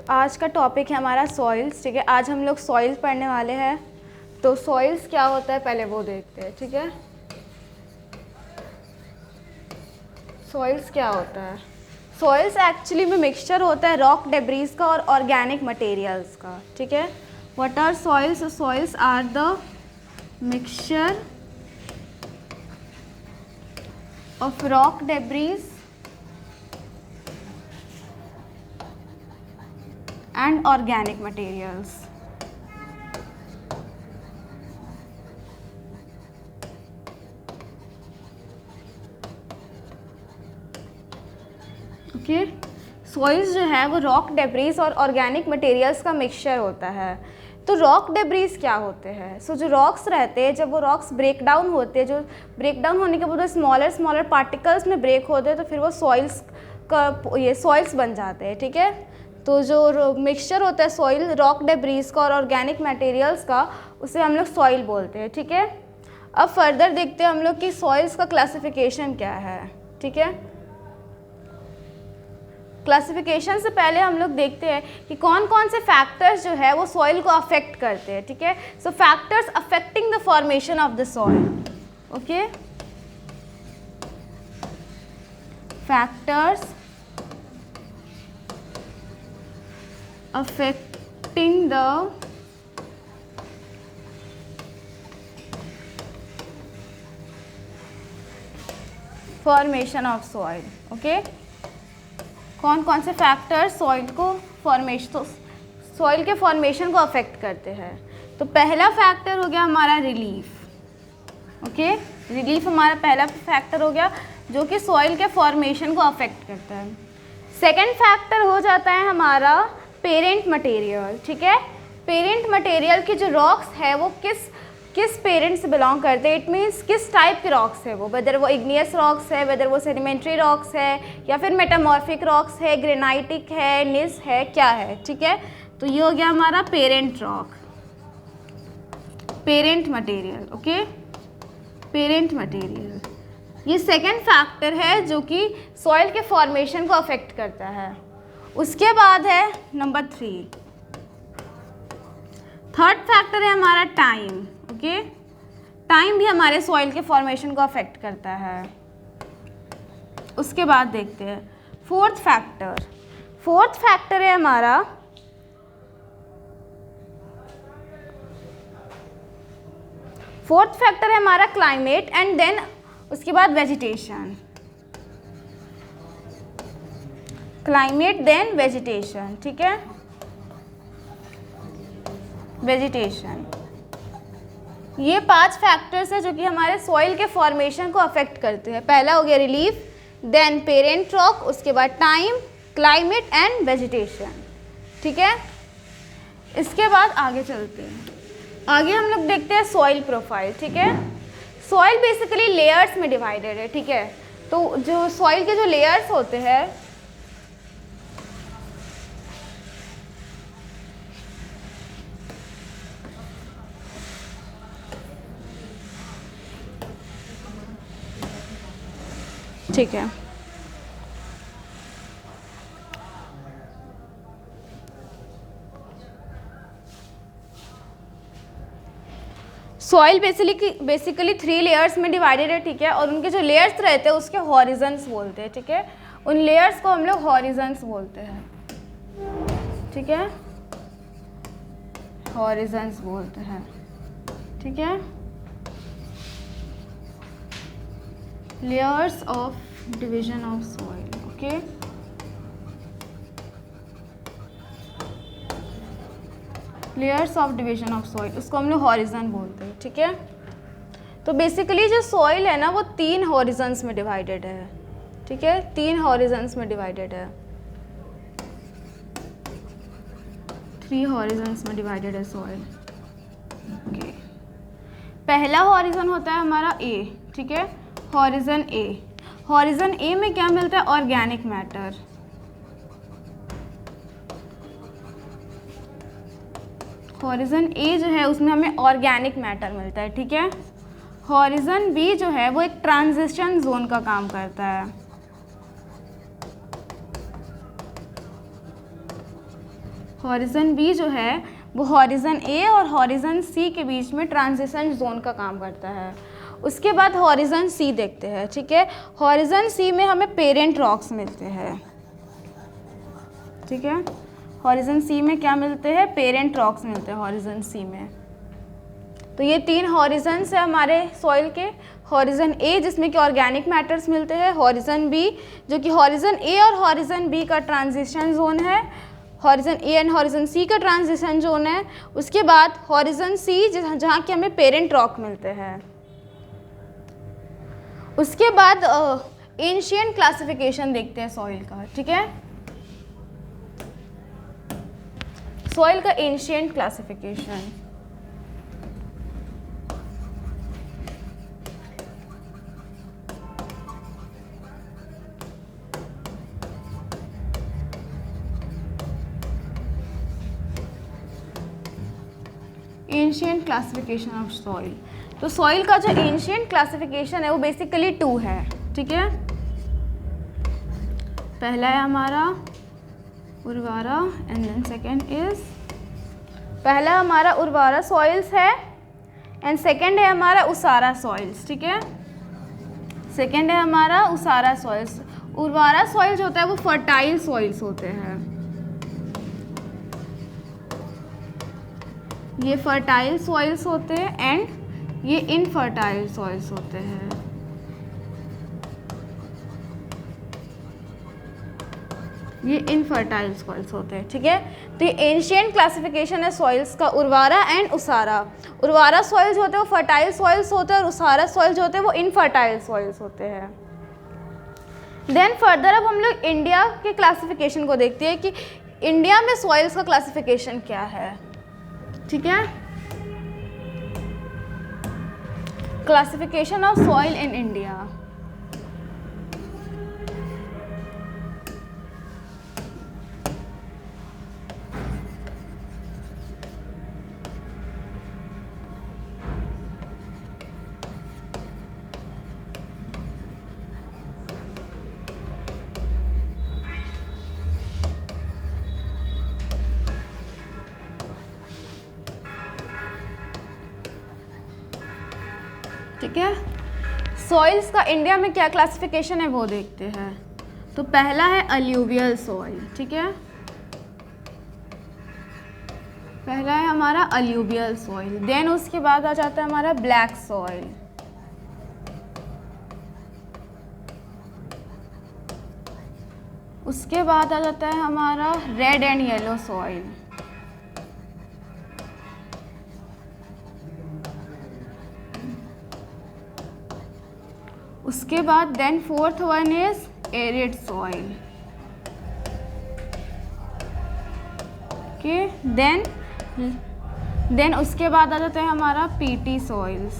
आज का टॉपिक है हमारा सॉइल्स, ठीक है। आज हम लोग सॉइल्स पढ़ने वाले हैं। तो सॉइल्स क्या होता है पहले वो देखते हैं, ठीक है। सॉइल्स क्या होता है? सॉइल्स एक्चुअली में मिक्सचर होता है रॉक डेब्रीज का और ऑर्गेनिक मटेरियल्स का, ठीक है। What are soils? Soils are the mixture of rock debris and organic materials. Okay, soils जो है वो रॉक डेब्रीज और ऑर्गेनिक मटेरियल्स का मिक्सचर होता है। तो रॉक डेब्रीज क्या होते हैं? सो जो रॉक्स रहते हैं, जब वो रॉक्स ब्रेक डाउन होते हैं, जो ब्रेक डाउन होने के बाद स्मॉलर पार्टिकल्स में ब्रेक होते हैं, तो फिर वो सॉइल्स का ये सॉइल्स बन जाते हैं, ठीक है। तो जो मिक्सचर होता है सॉइल रॉक डेब्रीज का और ऑर्गेनिक मटेरियल्स का, उसे हम लोग सॉइल बोलते हैं, ठीक है। अब फर्दर देखते हैं हम लोग कि सॉइल्स का क्लासिफिकेशन क्या है, ठीक है। क्लासिफिकेशन से पहले हम लोग देखते हैं कि कौन कौन से फैक्टर्स जो है वो सॉइल को अफेक्ट करते हैं, ठीक है। सो factors affecting the formation of the soil, okay. Factors affecting the formation of soil, okay. कौन कौन से फैक्टर्स सॉइल को सॉइल के फॉर्मेशन को अफेक्ट करते हैं? तो पहला फैक्टर हो गया हमारा रिलीफ, ओके। रिलीफ हमारा पहला फैक्टर हो गया जो कि सॉइल के फॉर्मेशन को अफेक्ट करता है। सेकेंड फैक्टर हो जाता है हमारा पेरेंट मटेरियल, ठीक है। पेरेंट मटेरियल की जो रॉक्स है वो किस पेरेंट से बिलोंग करते हैं, इट मीन्स किस टाइप के रॉक्स है वो, वेदर वो इग्नियस रॉक्स है, वेदर वो सेडिमेंट्री रॉक्स है, या फिर मेटामॉर्फिक रॉक्स है, ग्रेनाइटिक है, निस है, क्या है, ठीक है। तो ये हो गया हमारा parent rock, parent material, okay. Parent material ये सेकेंड फैक्टर है जो कि सॉइल के फॉर्मेशन को अफेक्ट करता है। उसके बाद है नंबर 3, थर्ड फैक्टर है हमारा टाइम, ओके। टाइम भी हमारे सॉइल के फॉर्मेशन को अफेक्ट करता है। उसके बाद देखते हैं फोर्थ फैक्टर है हमारा क्लाइमेट एंड देन उसके बाद वेजिटेशन, क्लाइमेट देन वेजिटेशन, ठीक है। वेजिटेशन, ये 5 फैक्टर्स है जो कि हमारे सॉइल के फॉर्मेशन को अफेक्ट करते हैं। पहला हो गया रिलीफ, देन पेरेंट रॉक, उसके बाद टाइम, क्लाइमेट एंड वेजिटेशन, ठीक है। इसके बाद आगे चलते हैं, आगे हम लोग देखते हैं सॉइल प्रोफाइल, ठीक है। सॉइल बेसिकली लेयर्स में डिवाइडेड है, ठीक है। तो जो सॉइल के जो लेयर्स होते हैं, ठीक है। सॉइल बेसिकली 3 लेयर्स में डिवाइडेड है, ठीक है। और उनके जो लेयर्स रहते हैं उसके हॉरिजन्स बोलते हैं, ठीक है। उन लेयर्स को हम लोग हॉरिजन्स बोलते हैं, ठीक है। हॉरिजन्स बोलते हैं, ठीक है। Layers of division of soil, okay. Layers of division of soil, उसको हम लोग हॉरिजन बोलते हैं, ठीक है। तो बेसिकली जो सॉइल है ना वो 3 हॉरिजन्स में डिवाइडेड है, ठीक है। 3 हॉरिजन्स में डिवाइडेड है, 3 हॉरिजन्स में डिवाइडेड है सॉइल, ओके। पहला हॉरिजन होता है हमारा ए, ठीक है। हॉरिजन ए, हॉरिजन ए में क्या मिलता है? ऑर्गेनिक मैटर, हॉरिजन ए जो है उसमें हमें ऑर्गेनिक मैटर मिलता है, ठीक है। हॉरिजन बी जो है वो एक ट्रांजिशन जोन का काम करता है, हॉरिजन बी जो है वो हॉरिजन ए और हॉरिजन सी के बीच में ट्रांजिशन जोन का काम करता है। उसके बाद हॉरिजन सी देखते हैं, ठीक है। हॉरिजन सी में हमें पेरेंट रॉक्स मिलते हैं, ठीक है। हॉरिजन सी में क्या मिलते हैं? पेरेंट रॉक्स मिलते हैं हॉरिजन सी में। तो ये 3 हॉरिजन्स है हमारे सॉइल के। हॉरिजन ए जिसमें कि ऑर्गेनिक मैटर्स मिलते हैं, हॉरिजन बी जो कि हॉरिजन ए और हॉरिजन बी का ट्रांजिशन जोन है, हॉरिजन ए एंड हॉरिजन सी का ट्रांजिशन जोन है। उसके बाद हॉरिजन सी जहाँ कि हमें पेरेंट रॉक मिलते हैं। उसके बाद एंशिएंट क्लासिफिकेशन देखते हैं सॉइल का, ठीक है। सॉइल का ancient classification, ancient classification of soil. तो सॉइल का जो एंशिएंट क्लासिफिकेशन है वो बेसिकली 2 है, ठीक है। पहला है हमारा उर्वारा एंड देन सेकेंड इज, पहला हमारा उर्वारा सॉइल्स है एंड सेकेंड है हमारा उसारा सॉइल्स, ठीक है। सेकेंड है हमारा उसारा सॉइल्स। उर्वारा सॉइल जो होता है वो फर्टाइल सॉइल्स होते हैं, ये फर्टाइल सॉइल्स होते हैं एंड ये इनफर्टाइल सॉइल्स होते हैं। ये इनफर्टाइल सॉइल्स होते हैं, ठीक है। तो ये एंशिएंट क्लासिफिकेशन है सॉइल्स का, उर्वारा एंड उसारा। उर्वारा सॉइल्स होते हैं वो फर्टाइल सॉइल्स होते हैं और उसारा सॉइल्स होते हैं वो इनफर्टाइल सॉइल्स होते हैं। देन फर्दर अब हम लोग इंडिया के क्लासिफिकेशन को देखते हैं कि इंडिया में सॉइल्स का क्लासिफिकेशन क्या है, ठीक है। Classification of soil in India. ठीक है, सॉइल्स का इंडिया में क्या क्लासिफिकेशन है वो देखते हैं। तो पहला है अलूवियल सॉइल, ठीक है। पहला है हमारा अलूवियल सॉइल। देन उसके बाद आ जाता है हमारा ब्लैक सॉइल। उसके बाद आ जाता है हमारा रेड एंड येलो सॉइल। उसके बाद then fourth one is arid soil, okay. Then उसके बाद आ जाता है हमारा पीटी सॉइल्स।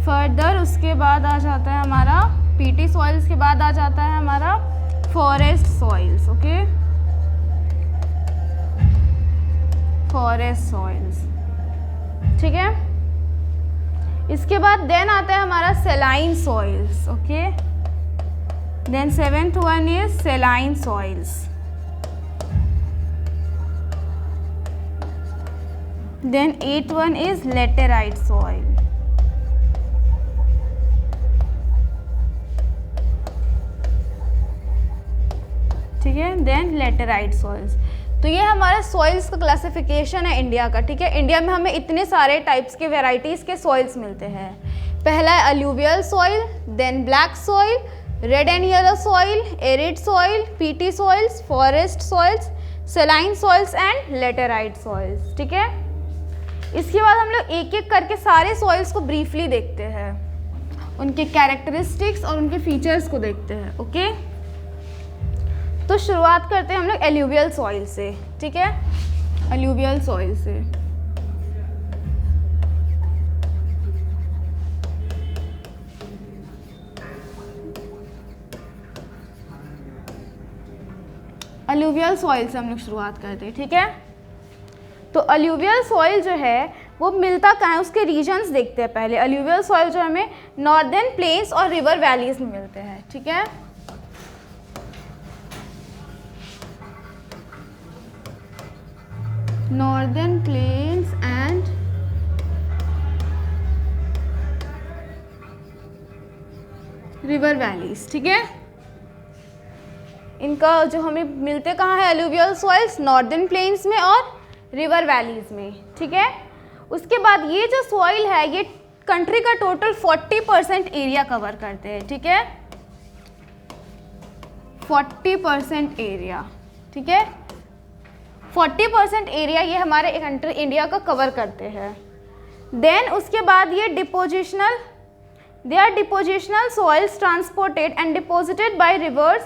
फर्दर उसके बाद आ जाता है हमारा पीटी सॉइल्स के बाद आ जाता है हमारा forest soils, okay. Forest soils, ठीक है। इसके बाद देन आता है हमारा saline soils, okay. Then seventh one is saline soils. Then eight one is laterite soil. ठीक है, देन लेटेराइट सॉइल्स। तो ये हमारा सॉइल्स का क्लासिफिकेशन है इंडिया का, ठीक है। इंडिया में हमें इतने सारे टाइप्स के वेराइटीज़ के सॉइल्स मिलते हैं। पहला है alluvial soil, then black soil, red and yellow soil, arid soil, peaty soils, forest soils, saline soils and laterite soils, ठीक है। इसके बाद हम लोग एक एक करके सारे सॉइल्स को ब्रीफली देखते हैं, उनके कैरेक्टरिस्टिक्स और उनके फीचर्स को देखते हैं, ओके। तो शुरुआत करते हैं हम लोग एल्यूवियल सॉइल से, ठीक है। एल्यूवियल सॉइल से अलूवियल सॉइल से हम लोग शुरुआत करते हैं, ठीक है। तो अलूवियल सॉइल जो है वो मिलता कहाँ है, उसके रीजन्स देखते हैं पहले। अलूवियल सॉइल जो हमें नॉर्दर्न प्लेन्स और रिवर वैलीज में मिलते हैं, ठीक है। Northern plains and river valleys, ठीक है। इनका जो हमें मिलते कहाँ है एलुवियल सॉइल्स, नॉर्दर्न प्लेन्स में और रिवर वैलीज में, ठीक है। उसके बाद ये जो सॉइल है ये कंट्री का टोटल 40% एरिया कवर करते हैं, ठीक है, 40% एरिया, ठीक है, 40% एरिया ये हमारे कंट्री इंडिया का कवर करते हैं। देन उसके बाद ये depositional, they are depositional soils transported and deposited by river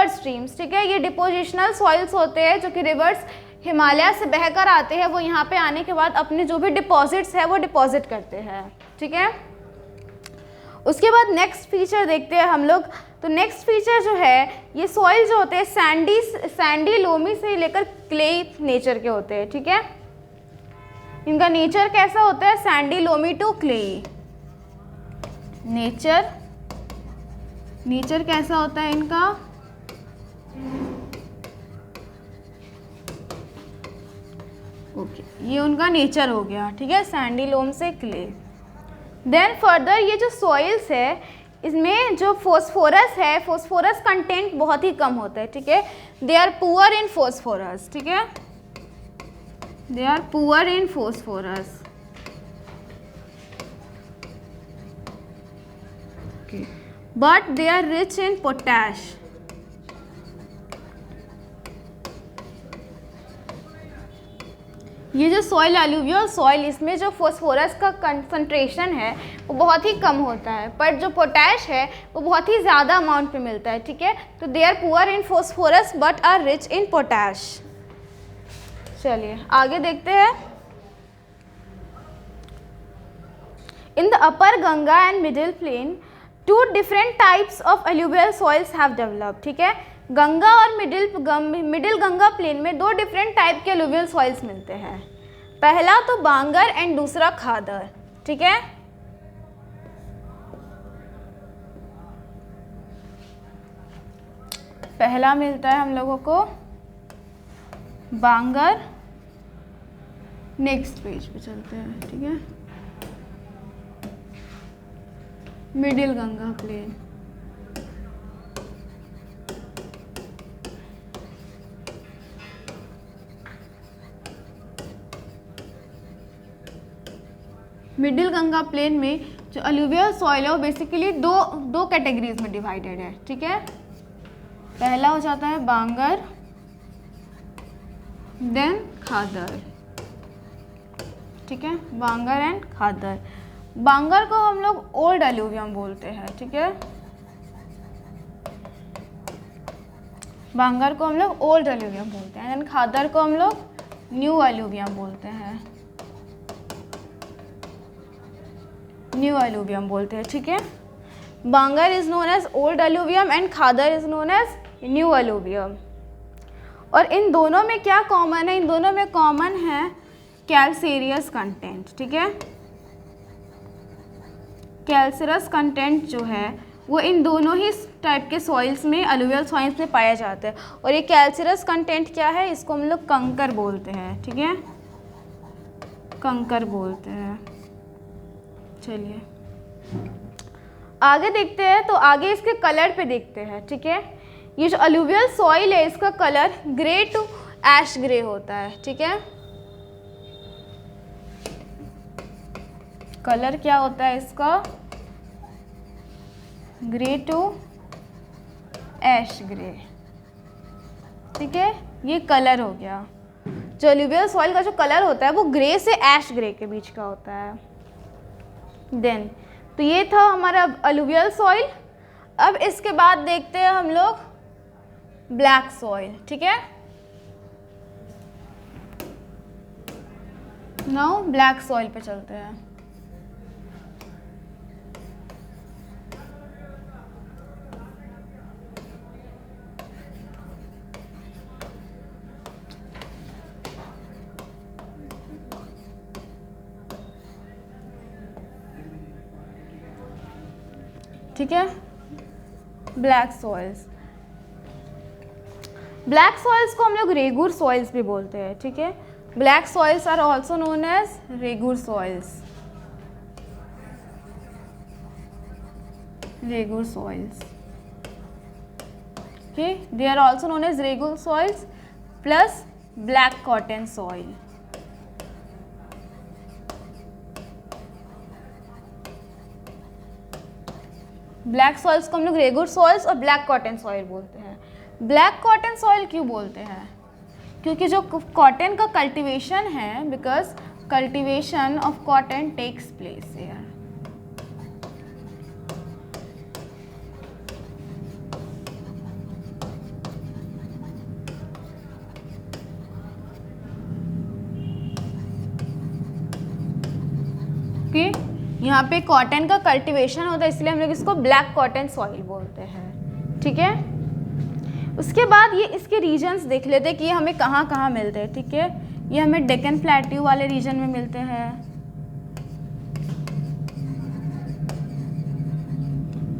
streams, ठीक है। ये डिपोजिशनल सॉइल्स होते हैं जो कि रिवर्स हिमालय से बहकर आते हैं, वो यहाँ पे आने के बाद अपने जो भी डिपॉजिट्स है वो डिपॉजिट करते हैं, ठीक है। उसके बाद नेक्स्ट फीचर देखते हैं हम लोग। तो नेक्स्ट फीचर जो है ये सॉइल जो होते हैं सैंडी लोमी से लेकर क्ले नेचर के होते हैं, ठीक है। इनका नेचर कैसा होता है, sandy loamy to clay nature कैसा होता है इनका, ओके, ये उनका नेचर हो गया, ठीक है, सैंडी लोम से क्ले। देन फर्दर ये जो सॉइल्स है इसमें जो फॉस्फोरस है, फॉस्फोरस कंटेंट बहुत ही कम होता है, ठीक है। They are poor in phosphorus, ठीक है, they are poor in phosphorus, but they are rich in potash. ये जो सॉइल एलुवियल सॉइल, इसमें जो फॉस्फोरस का कंसंट्रेशन है वो बहुत ही कम होता है, पर जो पोटैश है वो बहुत ही ज़्यादा अमाउंट पे मिलता है, ठीक है। तो they are poor in phosphorus but are rich in potash. चलिए आगे देखते हैं। In the upper Ganga and middle plain 2 different types of alluvial soils have developed, ठीक है। गंगा और मिडिल गंगा प्लेन में 2 डिफरेंट टाइप के एलुवियल सॉइल्स मिलते हैं। पहला तो बांगर एंड दूसरा खादर, ठीक है। पहला मिलता है हम लोगों को बांगर, नेक्स्ट पेज पे चलते हैं, ठीक है, middle Ganga plain. Middle Ganga plain में जो अलुवियल सॉइल है वो बेसिकली दो कैटेगरीज में डिवाइडेड है, ठीक है। पहला हो जाता है बांगर, देन खादर, ठीक है, बांगर एंड खादर। बांगर को हम लोग ओल्ड एलुवियम बोलते हैं, ठीक है, बांगर को हम लोग ओल्ड एलुवियम बोलते हैं, देन खादर को हम लोग न्यू एलुवियम बोलते हैं, न्यू एलुवियम बोलते हैं, ठीक है। Bangar is known as old alluvium and khadar is known as new alluvium. और इन दोनों में क्या कॉमन है, इन दोनों में कॉमन है कैल्सीरियस कंटेंट, ठीक है। कैल्सीरस कंटेंट जो है वो इन दोनों ही टाइप के सॉइल्स में, अलुवियल सॉइल्स में पाया जाता है। और ये कैल्सीरस कंटेंट क्या है, इसको हम लोग कंकर बोलते हैं, ठीक है, कंकर बोलते हैं। चलिए आगे देखते हैं। तो आगे इसके कलर पे देखते हैं, ठीक है। ये जो अलुवियल सॉइल है इसका colour grey to ash grey होता है, ठीक है। कलर क्या होता है इसका, ग्रे टू ऐश ग्रे, ठीक है। ये कलर हो गया। जो अलुवियल सॉइल का जो कलर होता है वो ग्रे से ऐश ग्रे के बीच का होता है। देन तो ये था हमारा अलुवियल सॉइल। अब इसके बाद देखते हैं हम लोग ब्लैक सॉइल, ठीक है। नाउ ब्लैक सॉइल पे चलते हैं। ठीक है, ब्लैक सॉइल्स। ब्लैक सॉइल्स को हम लोग रेगुर सॉइल्स भी बोलते हैं, ठीक है। Black soils are also known as regur soils. Regur soils. Okay, they are also known as regur soils plus black cotton soil. Black soils को हम लोग रेगुलर सॉइल्स और ब्लैक कॉटन सॉइल बोलते हैं. ब्लैक कॉटन सॉइल क्यों बोलते हैं? क्योंकि जो कॉटन का कल्टीवेशन है, because cultivation of cotton takes place here. Okay, यहाँ पे कॉटन का कल्टीवेशन होता है, इसलिए हम लोग इसको ब्लैक कॉटन सॉइल बोलते हैं. ठीक है, उसके बाद ये इसके रीजन्स देख लेते हैं कि ये हमें कहाँ कहाँ मिलते हैं. ठीक है, ये हमें डेक्कन प्लेट्यू वाले रीजन में मिलते हैं,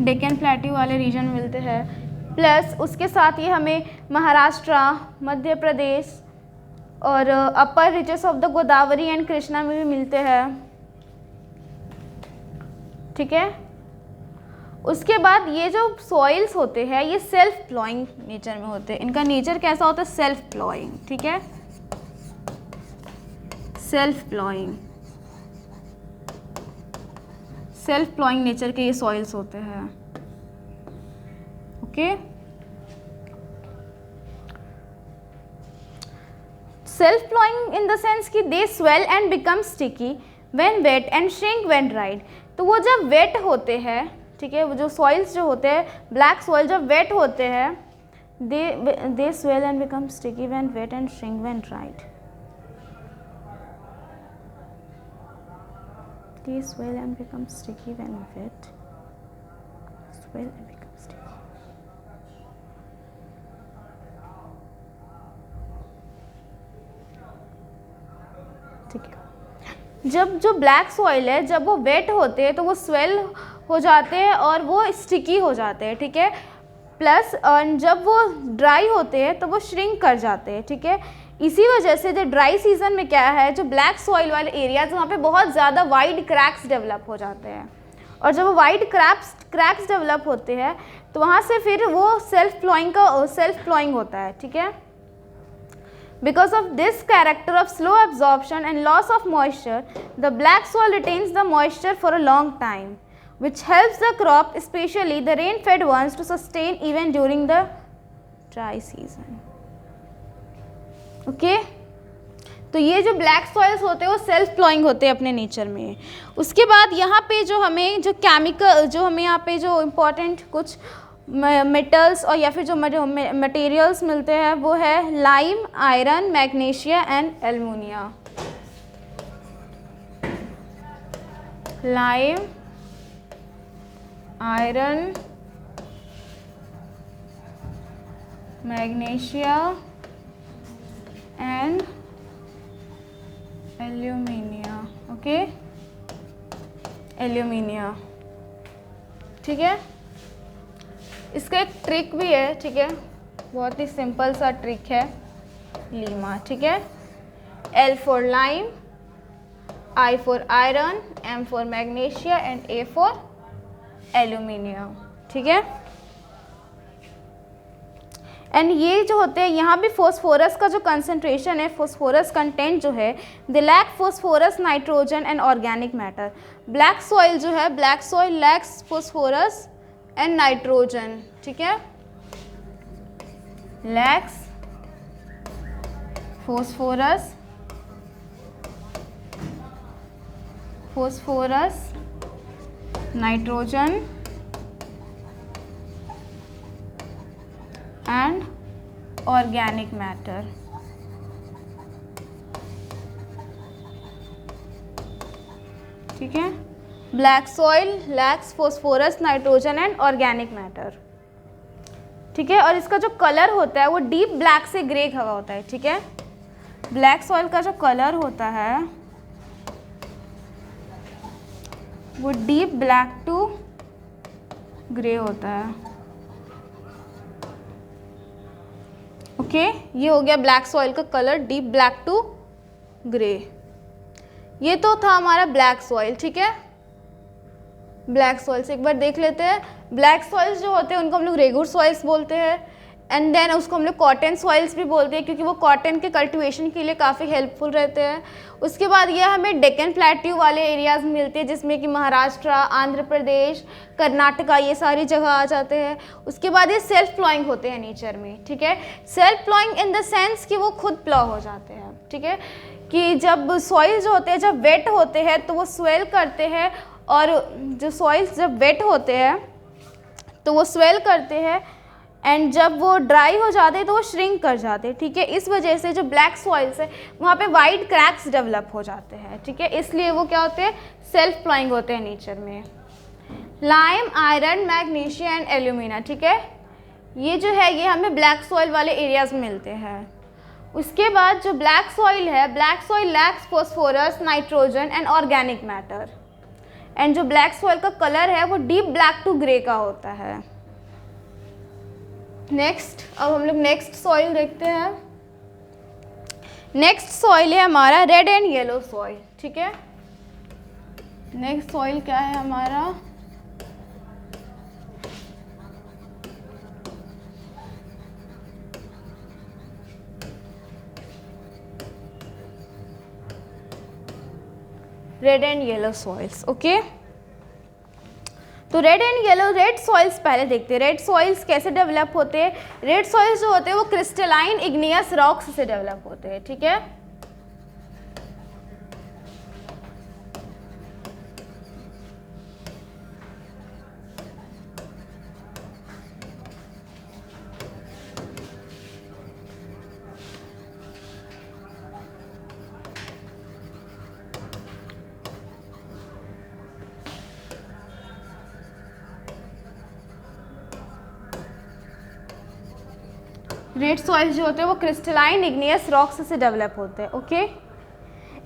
डेक्कन प्लेट्यू वाले रीजन में मिलते हैं, प्लस उसके साथ ये हमें महाराष्ट्र, मध्य प्रदेश और upper reaches of the Godavari and Krishna में भी मिलते हैं. ठीक है, उसके बाद ये जो सॉइल्स होते हैं ये सेल्फ प्लॉइंग नेचर में होते हैं. इनका नेचर कैसा होता है? Self ploughing. ठीक है, self ploughing, self ploughing nature के ये सॉइल्स होते हैं. Okay, self ploughing in the sense कि they swell and become sticky when wet and shrink when dried. तो वो जब वेट होते हैं, ठीक है, वो जो सॉइल्स जो होते हैं ब्लैक सॉइल जब वेट होते हैं, they swell and become sticky when wet and shrink when dried. They swell and become sticky when wet. Swell and become sticky. ठीक है, जब जो ब्लैक सॉइल है जब वो वेट होते हैं तो वो स्वेल हो जाते हैं और वो स्टिकी हो जाते हैं. ठीक है, प्लस जब वो ड्राई होते हैं तो वो श्रिंक कर जाते हैं. ठीक है, इसी वजह से जो ड्राई सीजन में क्या है, जो ब्लैक सॉइल वाले एरियाज वहाँ पे बहुत ज़्यादा वाइड क्रैक्स डेवलप हो जाते हैं. और जब वो वाइड क्रैक्स डेवलप होते हैं तो वहाँ से फिर वो सेल्फ प्लॉइंग होता है. ठीक है, because of this character of slow absorption and loss of moisture, the black soil retains the moisture for a long time, which helps the crop, especially the rain-fed ones, to sustain even during the dry season. Okay, तो ये जो black soils होते हैं वो self ploughing होते हैं अपने nature में. उसके बाद यहाँ पे जो हमें जो केमिकल, जो हमें यहाँ पे जो इम्पोर्टेंट कुछ मेटल्स और या फिर जो मटेरियल्स मिलते हैं वो है lime, iron, magnesia and aluminium. Lime, iron, magnesia and aluminium. Okay, aluminium. ठीक है, इसका एक ट्रिक भी है. ठीक है, बहुत ही सिंपल सा ट्रिक है, लीमा. ठीक है, L for lime, I for iron, M for magnesia and A for aluminium. ठीक है, एंड ये जो होते हैं यहाँ भी फॉस्फोरस का जो कंसंट्रेशन है, फॉस्फोरस कंटेंट जो है, they lack phosphorus, nitrogen and organic matter. Black soil जो है, black soil lacks phosphorus and nitrogen. ठीक है, lacks phosphorus, nitrogen and organic matter. ठीक है, black soil lacks phosphorus, nitrogen and organic matter. ठीक है, और इसका जो कलर होता है वो डीप ब्लैक से ग्रे का होता है. ठीक है, ब्लैक सॉइल का जो कलर होता है वो डीप ब्लैक टू ग्रे होता है. ओके, ये हो गया ब्लैक सॉइल का colour, deep black to grey. ये तो था हमारा ब्लैक सॉइल, ठीक है। ब्लैक सॉइल्स एक बार देख लेते हैं। ब्लैक सॉइल्स जो होते हैं उनको हम लोग रेगुलर सॉइल्स बोलते हैं, एंड देन उसको हम लोग कॉटन सॉइल्स भी बोलते हैं क्योंकि वो कॉटन के कल्टीवेशन के लिए काफ़ी हेल्पफुल रहते हैं। उसके बाद ये हमें डेक्कन प्लेट्यू वाले एरियाज़ में मिलते हैं जिसमें कि महाराष्ट्र, आंध्र प्रदेश, कर्नाटका, ये सारी जगह आ जाते हैं। उसके बाद ये सेल्फ प्लॉइंग होते हैं नेचर में, ठीक है। Self ploughing in the sense कि वो खुद प्लॉ हो जाते हैं, ठीक है, कि जब सॉइल जो होते हैं जब वेट होते हैं तो वो स्वेल करते हैं, और जो सॉइल्स जब वेट होते हैं तो वो स्वेल करते हैं, एंड जब वो ड्राई हो जाते हैं तो वो श्रिंक कर जाते हैं, ठीक है। इस वजह से जो ब्लैक सॉइल्स है वहाँ पे वाइट क्रैक्स डेवलप हो जाते हैं, ठीक है। इसलिए वो क्या होते हैं, सेल्फ प्लॉइंग होते हैं नेचर में। Lime, iron, magnesium and alumina, ठीक है, ये जो है ये हमें ब्लैक सॉइल वाले एरियाज में मिलते हैं। उसके बाद जो ब्लैक सॉइल है, black soil lacks phosphorus, nitrogen and organic matter, and जो ब्लैक सॉइल का कलर है वो डीप ब्लैक टू ग्रे का होता है। नेक्स्ट, अब हम लोग नेक्स्ट सॉइल देखते हैं। नेक्स्ट सॉइल है हमारा रेड एंड येलो सॉइल, ठीक है। नेक्स्ट सॉइल क्या है हमारा, red and yellow soils, okay. तो red and yellow, red soils पहले देखते हैं। रेड सॉइल्स कैसे डेवलप होते हैं। रेड सॉइल्स जो होते हैं वो क्रिस्टलाइन इग्नियस रॉक्स से डेवलप होते हैं, ठीक है। रेड सॉइल जो होते हैं वो क्रिस्टलाइन इग्नियस रॉक्स से डेवलप होते हैं, ओके।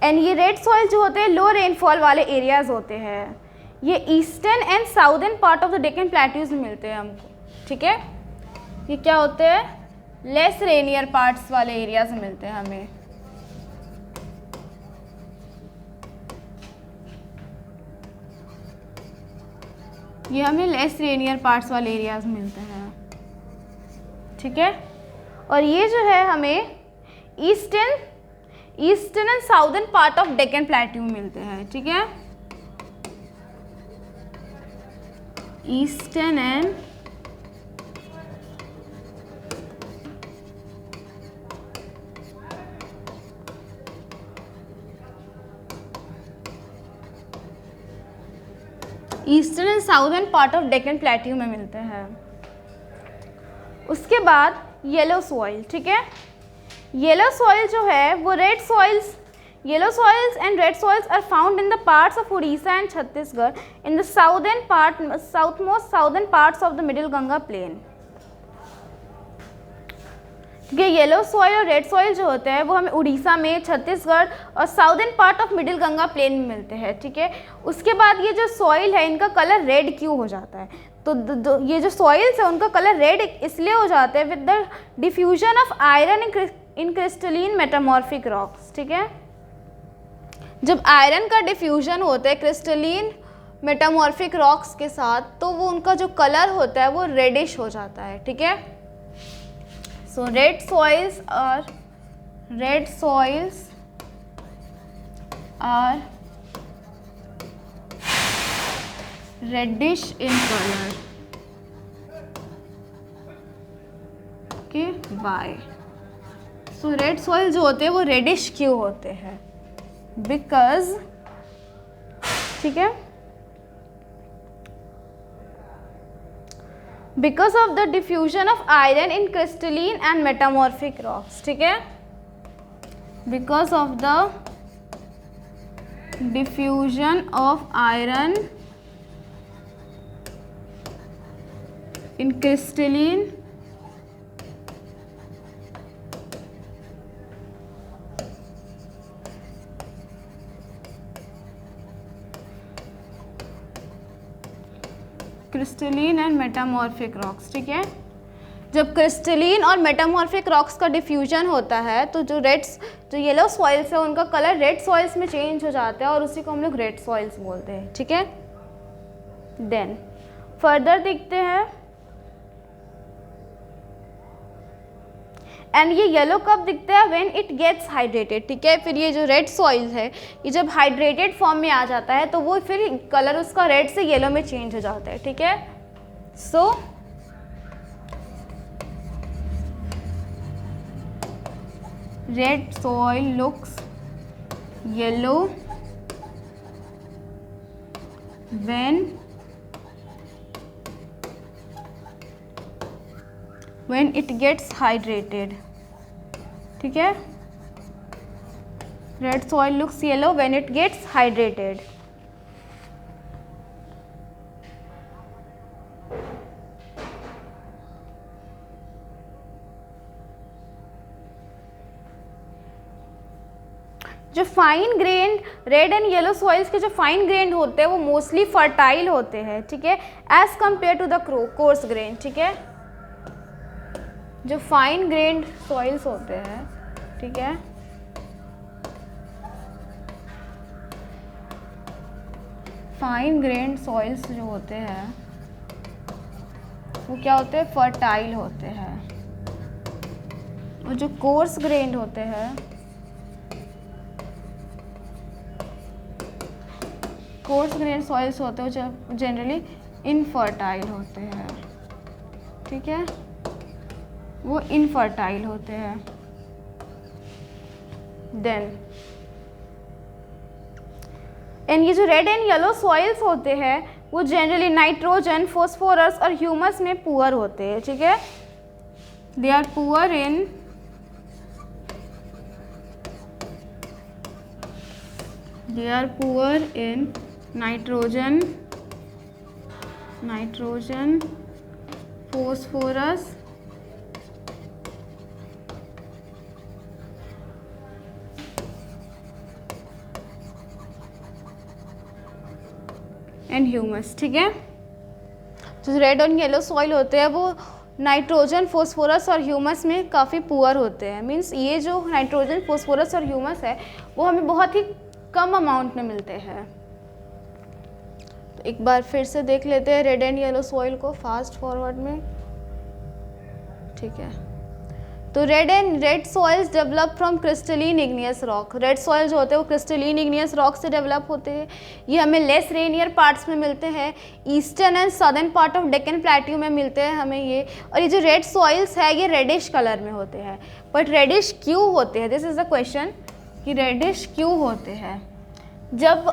एंड ये रेड सॉइल जो होते हैं लो रेनफॉल वाले एरियाज होते हैं। ये eastern and southern part of the Deccan plateaus में मिलते हैं हमको, ठीक है। ये क्या होते हैं, लेस रेनियर पार्ट्स वाले एरियाज में मिलते हैं हमें। ये हमें लेस रेनियर पार्ट्स वाले एरियाज में मिलते हैं, ठीक है। और ये जो है हमें eastern and southern part of Deccan plateau मिलते हैं, ठीक है। Eastern and southern part of Deccan plateau में मिलते हैं। उसके बाद येलो सॉइल, ठीक है। येलो सॉइल जो है वो red soils, yellow soils and red soils are found in the parts of Orissa and Chhattisgarh in the southmost southern parts of the middle Ganga plain. ये येलो सॉइल और रेड सॉइल जो होते हैं वो हमें उड़ीसा में, छत्तीसगढ़ और southern part of middle Ganga plain में मिलते हैं, ठीक है। उसके बाद ये जो सॉइल है इनका कलर रेड क्यों हो जाता है, तो ये जो सॉइल्स है उनका कलर रेड इसलिए हो जाता है with the diffusion of iron in crystalline metamorphic rocks, ठीक है। जब आयरन का डिफ्यूजन होता है क्रिस्टलीन मेटामॉर्फिक रॉक्स के साथ तो वो उनका जो कलर होता है वो रेडिश हो जाता है, ठीक है। So red soils are reddish in color, okay, why? So red soil जो होते हैं वो reddish क्यों होते हैं, because, ठीक है, because of the diffusion of iron in crystalline and metamorphic rocks, ठीक है, because of the diffusion of iron in crystalline and metamorphic rocks, ठीक है। जब क्रिस्टलीन और मेटामॉर्फिक रॉक्स का डिफ्यूजन होता है तो जो येलो सॉइल्स है उनका कलर रेड सॉइल्स में चेंज हो जाता है और उसी को हम लोग रेड सॉइल्स बोलते हैं, ठीक है। देन फर्दर देखते हैं, एंड ये येलो कब दिखता है, व्हेन इट गेट्स हाइड्रेटेड, ठीक है। फिर ये जो रेड सॉइल है ये जब हाइड्रेटेड फॉर्म में आ जाता है तो वो फिर कलर उसका रेड से येलो में चेंज हो जाता है, ठीक है। So red soil looks yellow when it gets hydrated, ठीक है। Red soil looks yellow when it gets hydrated। जो fine grain red and yellow soils के जो फाइन ग्रेन होते हैं वो मोस्टली फर्टाइल होते हैं, ठीक है, as compared to the coarse grain, ठीक है। जो फाइन ग्रेन्ड सॉइल्स होते हैं, ठीक है, फाइन ग्रेन्ड सॉइल्स जो होते हैं वो क्या होते हैं, फर्टाइल होते हैं। और जो कोर्स ग्रेन्ड होते हैं, कोर्स ग्रेन्ड सॉइल्स होते हैं जो जनरली इनफर्टाइल होते हैं, ठीक है, वो इनफर्टाइल होते हैं। देन एंड ये जो रेड एंड येलो सॉइल्स होते हैं वो जनरली नाइट्रोजन, फॉस्फोरस और ह्यूमस में पुअर होते हैं, ठीक है। They are poor in nitrogen, phosphorus and humus, ठीक है। जो रेड और येलो सॉइल होते हैं वो नाइट्रोजन, फॉस्फोरस और ह्यूमस में काफ़ी पुअर होते हैं। मींस ये जो नाइट्रोजन, फॉस्फोरस और ह्यूमस है वो हमें बहुत ही कम अमाउंट में मिलते हैं। तो एक बार फिर से देख लेते हैं रेड एंड येलो सॉइल को फास्ट फॉरवर्ड में, ठीक है। तो red soils develop from crystalline igneous rock. Red soil जो होते हैं वो क्रिस्टलीन इग्नियस रॉक से डेवलप होते हैं। ये हमें लेस रेनियर पार्ट्स में मिलते हैं, eastern and southern part of Deccan plateau में मिलते हैं हमें ये। और ये जो रेड सॉइल्स है ये रेडिश कलर में होते हैं। बट रेडिश क्यों होते हैं, दिस इज़ द क्वेश्चन कि रेडिश क्यों होते हैं। जब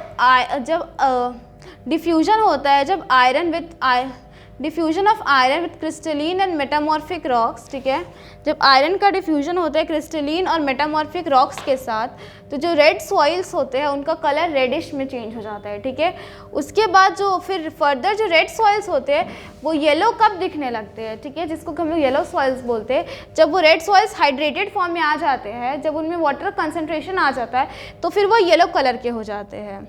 डिफ्यूजन होता है, जब diffusion of iron with crystalline and metamorphic rocks, ठीक है, जब आयरन का डिफ्यूजन होता है क्रिस्टलीन और मेटामॉर्फिक रॉक्स के साथ तो जो रेड सॉइल्स होते हैं उनका कलर रेडिश में चेंज हो जाता है, ठीक है। उसके बाद जो फिर फर्दर जो रेड सॉइल्स होते हैं वो येलो कब दिखने लगते हैं, ठीक है, जिसको हम लोग येलो सॉइल्स बोलते हैं। जब वो रेड सॉइल्स हाइड्रेटेड फॉर्म में आ जाते हैं, जब उनमें वाटर कंसनट्रेशन आ जाता है तो फिर वो येलो कलर के हो जाते हैं।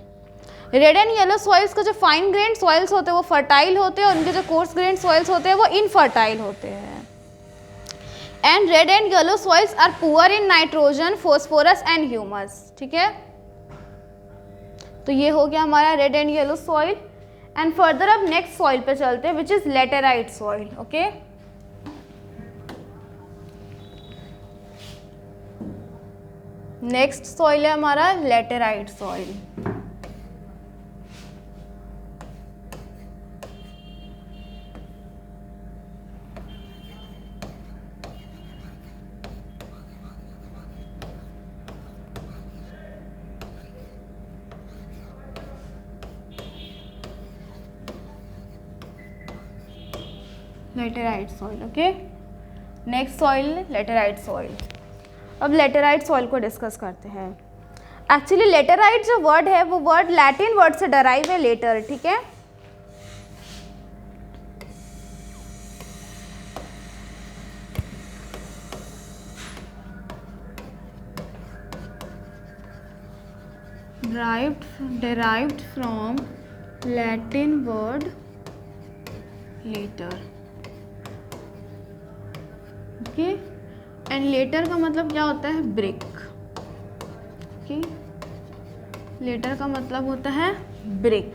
रेड एंड येलो सॉइल्स का जो फाइन ग्रेन सॉइल्स होते हैं वो फर्टाइल होते हैं और उनके जो कोर्स ग्रेन सॉइल्स होते हैं वो इनफर्टाइल होते हैं। And red and yellow soils are poor in nitrogen, phosphorus and humus, ठीक है। तो ये हो गया हमारा red and yellow soil. And further अब नेक्स्ट सॉइल पे चलते हैं which is laterite soil, okay. Next soil है हमारा laterite soil. Laterite soil, okay. Next soil laterite soil. अब लेटेराइट सॉइल को डिस्कस करते हैं। एक्चुअली लेटेराइट जो वर्ड है वो वर्ड लैटिन वर्ड से डराइव है, लेटर, ठीक है। derived from Latin word later। Okay, and later का मतलब क्या होता है? ब्रिक। ओके, लेटर का मतलब होता है ब्रिक।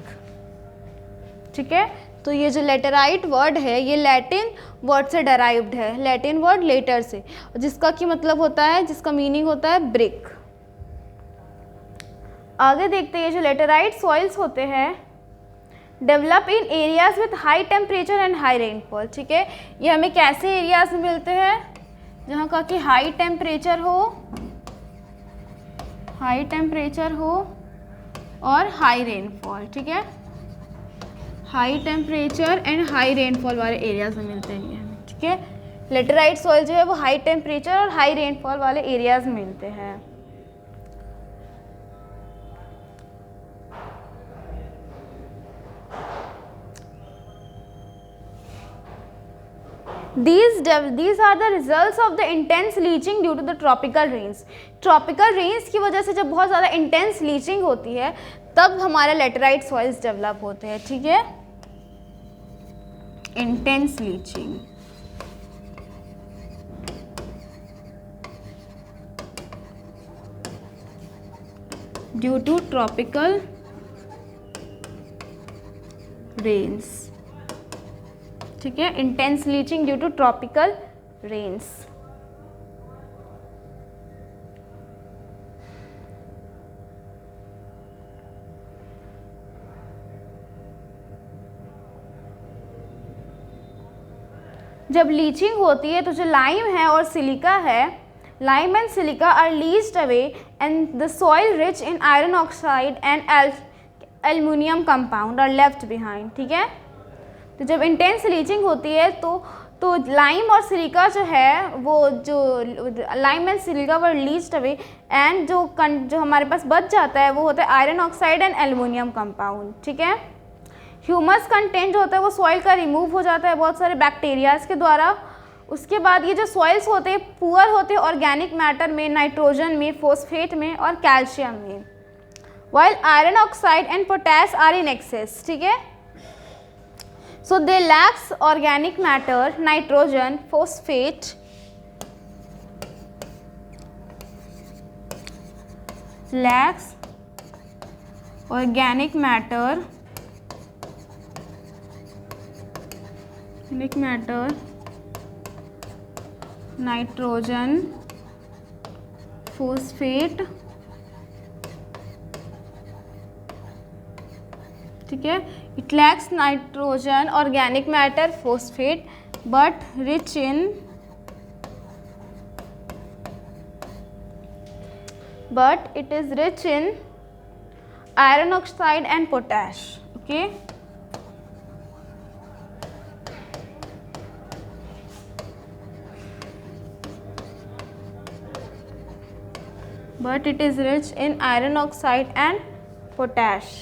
ठीक है, तो ये जो लेटराइट वर्ड है ये लैटिन वर्ड से डराइव्ड है, लैटिन वर्ड लेटर से, जिसका की मतलब होता है, जिसका मीनिंग होता है ब्रिक। आगे देखते हैं, जो लेटराइट सॉइल्स होते हैं develop in areas with high temperature and high rainfall. ठीक है, ये हमें कैसे एरियाज में मिलते हैं? जहाँ का कि हाई टेम्परेचर हो और हाई रेनफॉल। ठीक है, high temperature and high rainfall वाले एरियाज में मिलते हैं ये। ठीक है, लेटराइट सॉइल जो है वो हाई टेम्परेचर और हाई रेनफॉल वाले एरियाज में मिलते हैं। These are the results of the intense leaching due to the tropical rains. Tropical rains की वजह से जब बहुत ज़्यादा intense leaching होती है तब हमारे लेटराइट सॉइल्स डेवलप होते हैं। ठीक है, intense leaching due to tropical rains। ठीक है, intense leaching due to tropical rains. जब लीचिंग होती है तो जो लाइम है और सिलिका है, lime and silica are leached away and the soil rich in iron oxide and aluminium compound are left behind. ठीक है, तो जब इंटेंस लीचिंग होती है तो लाइम और सिलिका जो है, वो जो lime and silica were leached away and जो हमारे पास बच जाता है वो होता है iron oxide and aluminium compound. ठीक है, ह्यूमस कंटेंट जो होता है वो सॉइल का रिमूव हो जाता है बहुत सारे बैक्टीरियाज के द्वारा। उसके बाद ये जो सॉइल्स होते हैं पुअर होते हैं ऑर्गेनिक मैटर में, नाइट्रोजन में, फॉस्फेट में और कैल्शियम में, while iron oxide and potash are in excess. ठीक है, so they lacks organic matter, nitrogen, phosphate, lacks organic matter, nitrogen, phosphate। ठीक है, it lacks nitrogen, organic matter, phosphate, but it is rich in iron oxide and potash. Okay, but it is rich in iron oxide and potash.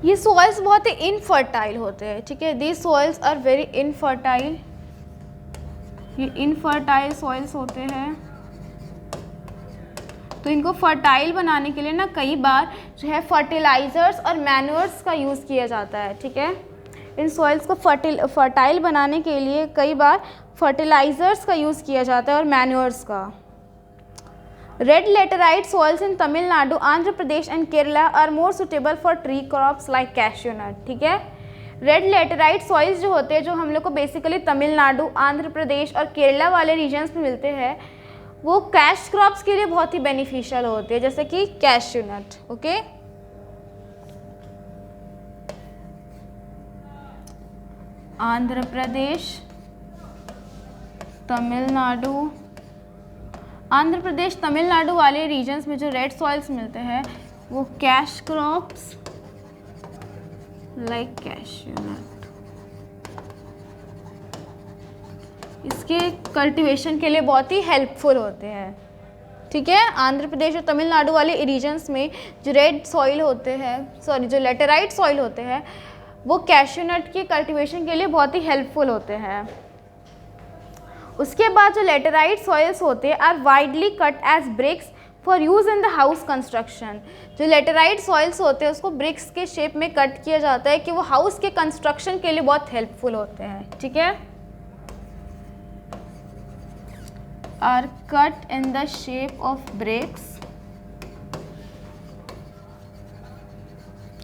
ये सॉइल्स बहुत ही infertile होते हैं। ठीक है, these soils are very infertile, ये infertile soils होते हैं। तो इनको फर्टाइल बनाने के लिए ना कई बार जो है फर्टिलाइजर्स और मैन्योर्स का यूज़ किया जाता है। ठीक है, इन सॉइल्स को फर्टाइल बनाने के लिए कई बार फर्टिलाइजर्स का यूज़ किया जाता है और मैन्योर्स का। Red laterite soils in Tamil Nadu, Andhra Pradesh and Kerala are more suitable for tree crops like cashew nut। ठीक है, रेड लेटराइट सॉइल्स जो होते हैं, जो हम लोग को बेसिकली तमिलनाडु, आंध्र प्रदेश और केरला वाले रीजन्स में मिलते हैं, वो कैश क्रॉप्स के लिए बहुत ही बेनिफिशियल होते हैं, जैसे कि cashew nut. Okay, Andhra Pradesh, Tamil Nadu, Andhra Pradesh Tamil Nadu वाले रीजन्स में जो रेड सॉइल्स मिलते हैं वो cash crops like cashew nut, इसके कल्टीवेशन के लिए बहुत ही हेल्पफुल होते हैं। ठीक है, आंध्र प्रदेश और तमिलनाडु वाले रीजन्स में जो रेड सॉइल होते हैं, जो लेटेराइट सॉइल होते हैं, वो कैश्यू नट के कल्टीवेशन के लिए बहुत ही हेल्पफुल होते हैं। उसके बाद जो लेटेराइट सॉइल्स होते हैं are widely cut as bricks for use in the house construction. जो लेटेराइट सॉइल्स होते हैं उसको ब्रिक्स के शेप में कट किया जाता है कि वो हाउस के कंस्ट्रक्शन के लिए बहुत हेल्पफुल होते हैं, ठीक है। Are cut in the shape of bricks,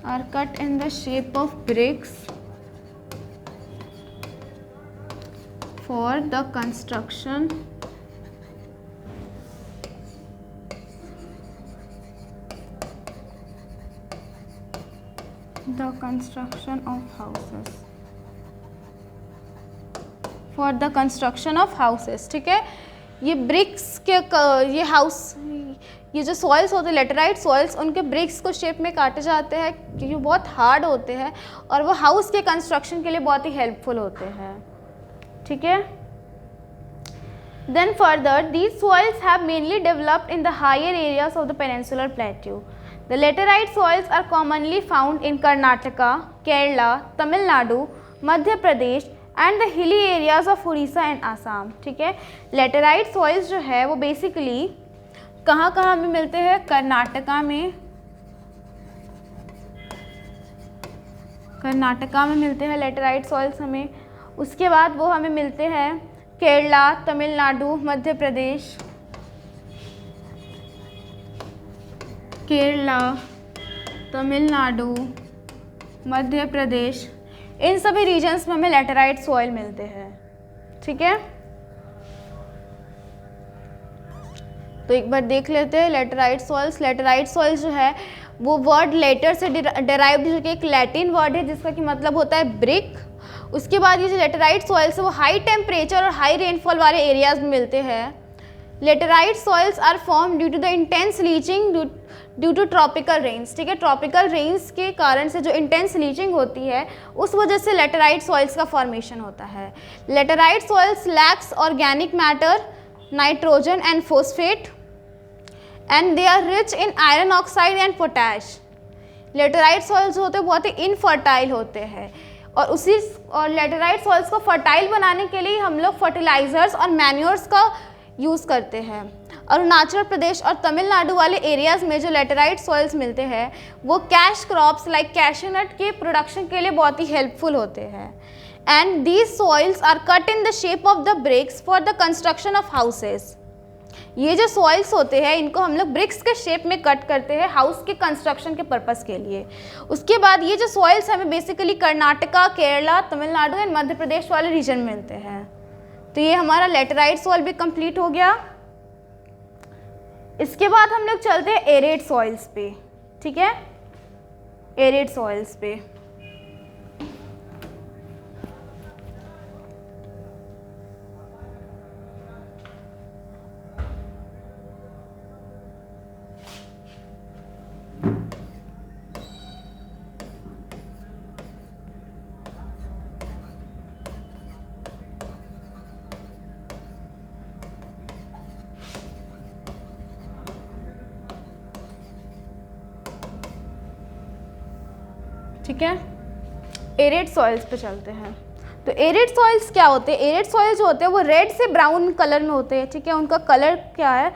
are cut in the shape of bricks for the construction of houses, for the construction of houses, ठीक है। ये ब्रिक्स के ये हाउस, ये जो सॉइल्स होते हैं लेटेराइट सॉइल्स, उनके ब्रिक्स को शेप में काटे जाते हैं क्योंकि बहुत हार्ड होते हैं और वो हाउस के कंस्ट्रक्शन के लिए बहुत ही हेल्पफुल होते हैं, ठीक है। Then further these soils have mainly developed in the higher areas of the peninsular plateau. The laterite soils are commonly found in Karnataka, Kerala, Tamil Nadu, Madhya Pradesh and the hilly areas of Orissa and Assam, ठीक है। लेटेराइट सॉइल्स जो है वो basically कहाँ कहाँ हमें मिलते हैं? कर्नाटका में मिलते हैं लेटेराइट सॉइल्स हमें। उसके बाद वो हमें मिलते हैं केरला, तमिलनाडु, मध्य प्रदेश, केरला, तमिलनाडु, मध्य प्रदेश, इन सभी रीजन्स में हमें लेटेराइट सॉइल मिलते हैं, ठीक है। तो एक बार देख लेते हैं लेटेराइट सॉइल्स। लेटेराइट सॉइल्स जो है वो वर्ड लेटर से डेराइव्ड, जो कि एक लैटिन वर्ड है जिसका कि मतलब होता है ब्रिक। उसके बाद ये जो लेटेराइट सॉइल्स है वो हाई टेम्परेचर और हाई रेनफॉल वाले एरियाज में मिलते हैं। Laterite soils are form due to the intense leaching due to tropical rains, ठीक है। ट्रॉपिकल रेन्स के कारण से जो इंटेंस लीचिंग होती है उस वजह से लेटेराइट सॉइल्स का फॉर्मेशन होता है। Laterite soils lacks organic matter, nitrogen and phosphate and they are rich in iron oxide and potash. Laterite soils होते हैं बहुत ही इनफर्टाइल होते हैं और लेटेराइट सॉइल्स को फर्टाइल बनाने के लिए हम लोग फर्टिलाइजर्स और मैन्योर्स का यूज़ करते हैं। अरुणाचल प्रदेश और तमिलनाडु वाले एरियाज़ में जो लेटेराइट सॉइल्स मिलते हैं वो कैश क्रॉप्स लाइक कैशनट के प्रोडक्शन के लिए बहुत ही हेल्पफुल होते हैं। And these soils are cut in the shape of the bricks for the construction of houses. ये जो सॉइल्स होते हैं इनको हम लोग ब्रिक्स के शेप में कट करते हैं हाउस के कंस्ट्रक्शन के पर्पस के लिए। उसके बाद ये जो सॉइल्स हमें बेसिकली कर्नाटका, केरला, तमिलनाडु एंड मध्य प्रदेश वाले रीजन में मिलते हैं। तो ये हमारा लेटेराइट सॉइल भी कंप्लीट हो गया। इसके बाद हम लोग चलते हैं एरेड सॉइल्स पे, ठीक है। एरेड सॉइल्स पे ठीक है। एरेड सॉइल्स पे चलते हैं। तो एरेड सॉइल्स क्या होते हैं? एरेड सॉइल्स जो होते हैं वो रेड से ब्राउन कलर में होते हैं, ठीक है। उनका कलर क्या है?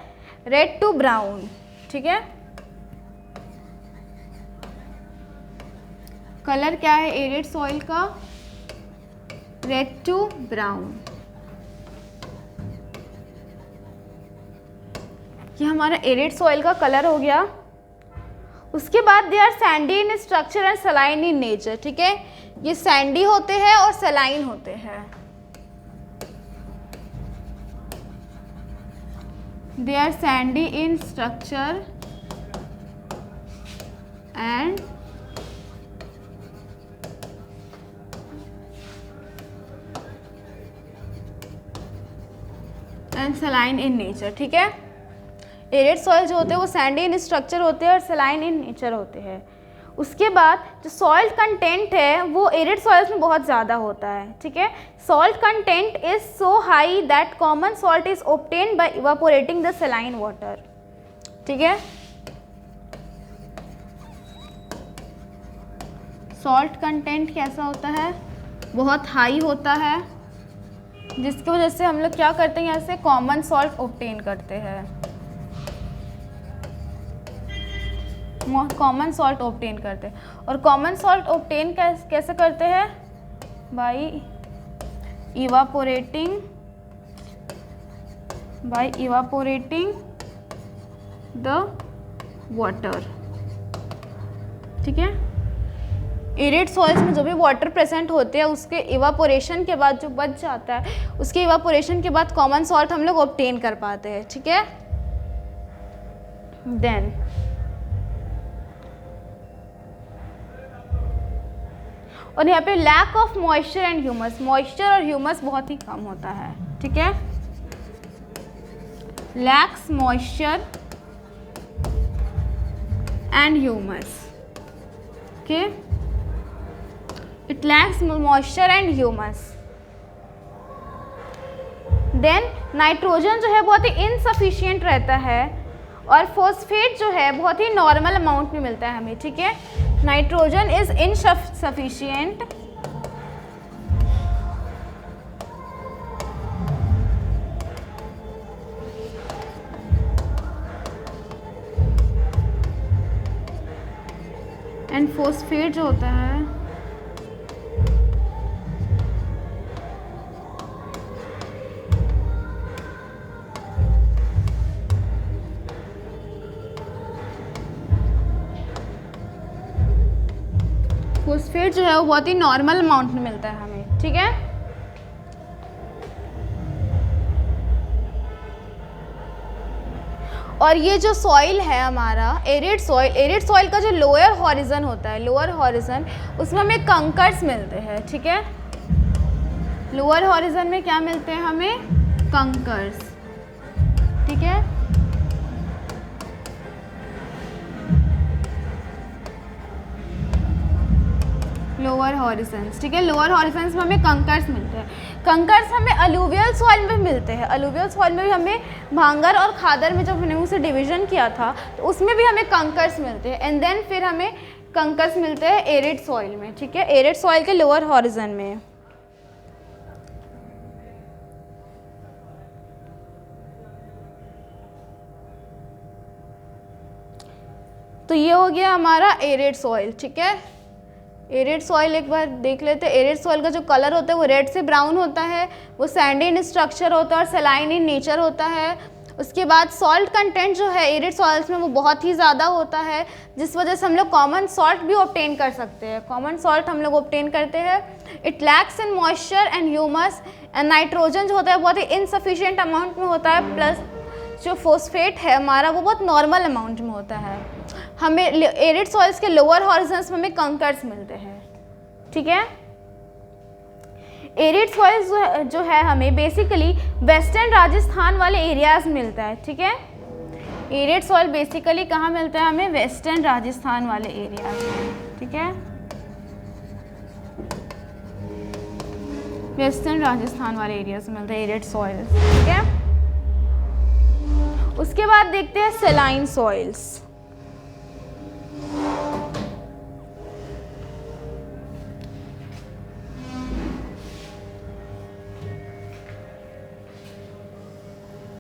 रेड टू ब्राउन, ठीक है। कलर क्या है एरेड सॉइल का? Red to brown. ये हमारा एरेड सॉइल का कलर हो गया। उसके बाद they are sandy in structure and saline in nature, ठीक है। ये सैंडी होते हैं और सलाइन होते हैं। They are sandy in structure and saline in nature, ठीक है। एरेड सॉइल जो होते हैं वो सैंडी इन स्ट्रक्चर होते हैं और सलाइन इन नेचर होते हैं। उसके बाद जो सॉल्ट कंटेंट है वो एरिड सॉइल्स में बहुत ज़्यादा होता है, ठीक है। Salt content is so high that common salt is obtained by evaporating the saline water, ठीक है। सॉल्ट कंटेंट कैसा होता है? बहुत हाई होता है, जिसकी वजह से हम लोग क्या करते हैं, यहाँ से कॉमन सॉल्ट ऑब्टेन करते हैं। कॉमन सॉल्ट ऑब्टेन करते हैं। और कॉमन सॉल्ट ऑब्टेन कैसे करते हैं? By evaporating the water. ठीक है, एरिड सॉइल्स में जो भी वाटर प्रेजेंट होते हैं उसके इवापोरेशन के बाद जो बच जाता है, उसके इवापोरेशन के बाद कॉमन सॉल्ट हम लोग ऑब्टेन कर पाते हैं। ठीक है, देन और यहाँ पे lack of moisture and humus, moisture और ह्यूमस बहुत ही कम होता है। ठीक है, lacks moisture and humus. Okay, it lacks moisture and humus. Then nitrogen जो है बहुत ही इनसफिशिएंट रहता है और फॉस्फेट जो है बहुत ही नॉर्मल अमाउंट में मिलता है हमें। ठीक है, nitrogen is insufficient and phosphate जो होता है फॉस्फेट जो है वो बहुत ही नॉर्मल अमाउंट में मिलता है हमें। ठीक है, और ये जो सॉइल है हमारा एरिड सॉइल का जो लोअर हॉरिजन होता है, लोअर हॉरिजन, उसमें हमें कंकर्स मिलते हैं। ठीक है, लोअर हॉरिजन में क्या मिलते हैं हमें? कंकर्स। ठीक है, लोअर हॉरिजन्स। ठीक है, लोअर हॉरिजन्स में हमें कंकर्स मिलते हैं। कंकर्स हमें अलूवियल सॉइल में मिलते हैं। अलूवियल सॉइल में भी हमें भांगर और खादर में जब हमने उसे डिवीजन किया था तो उसमें भी हमें कंकर्स मिलते हैं। एंड देन फिर हमें कंकर्स मिलते हैं एरिड सॉइल में। ठीक है, एरिड सॉइल के लोअर हॉरिजन में। तो ये हो गया हमारा एरिड सॉइल। ठीक है, एरिड सॉइल एक बार देख लेते हैं। एरिड सॉइल का जो कलर होता है वो रेड से ब्राउन होता है, वो सैंडी इन स्ट्रक्चर होता है और सलाइन इन नेचर होता है। उसके बाद सॉल्ट कंटेंट जो है एरिड सॉइल्स में वो बहुत ही ज़्यादा होता है, जिस वजह से हम लोग कॉमन सॉल्ट भी ऑब्टेन कर सकते हैं। कॉमन सॉल्ट हम लोग ऑब्टेन करते हैं। It lacks in moisture and humus and nitrogen जो होता है बहुत ही इनसफिशिएंट अमाउंट में होता है, प्लस जो फॉस्फेट है हमारा वो बहुत नॉर्मल अमाउंट में होता है। हमें एरिड सॉइल्स के लोअर हॉरिजन्स में हमें कंकर्स मिलते हैं। ठीक है, एरिड सॉइल्स जो है हमें बेसिकली वेस्टर्न राजस्थान वाले एरियाज मिलता है। ठीक है, एरिड सॉइल बेसिकली कहाँ मिलता है हमें? वेस्टर्न राजस्थान वाले एरियाज में। ठीक है, वेस्टर्न राजस्थान वाले एरियाज में मिलता है एरिड सॉइल्स। ठीक है, उसके बाद देखते हैं सेलाइन सॉइल्स।